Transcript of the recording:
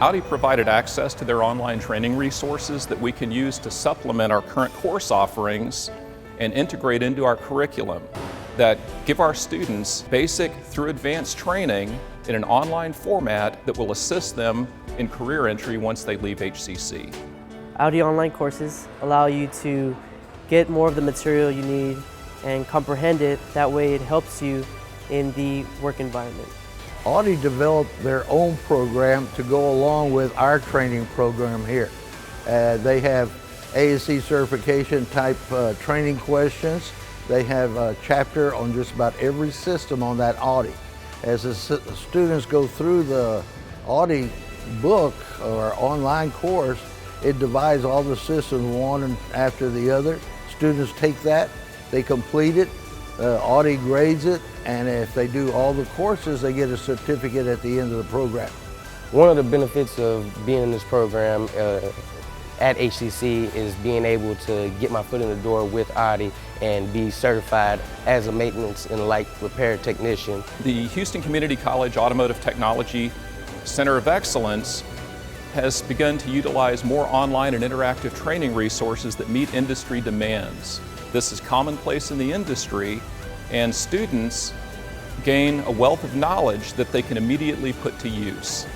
Audi provided access to their online training resources that we can use to supplement our current course offerings and integrate into our curriculum that give our students basic through advanced training in an online format that will assist them in career entry once they leave HCC. Audi online courses allow you to get more of the material you need and comprehend it. That way it helps you in the work environment. Audi developed their own program to go along with our training program here. They have ASC certification type training questions. They have a chapter on just about every system on that Audi. As the students go through the Audi book or online course, it divides all the systems one after the other. Students take that, they complete it, Audi grades it, and if they do all the courses, they get a certificate at the end of the program. One of the benefits of being in this program at HCC is being able to get my foot in the door with Audi and be certified as a maintenance and light repair technician. The Houston Community College Automotive Technology Center of Excellence has begun to utilize more online and interactive training resources that meet industry demands. This is commonplace in the industry, and students gain a wealth of knowledge that they can immediately put to use.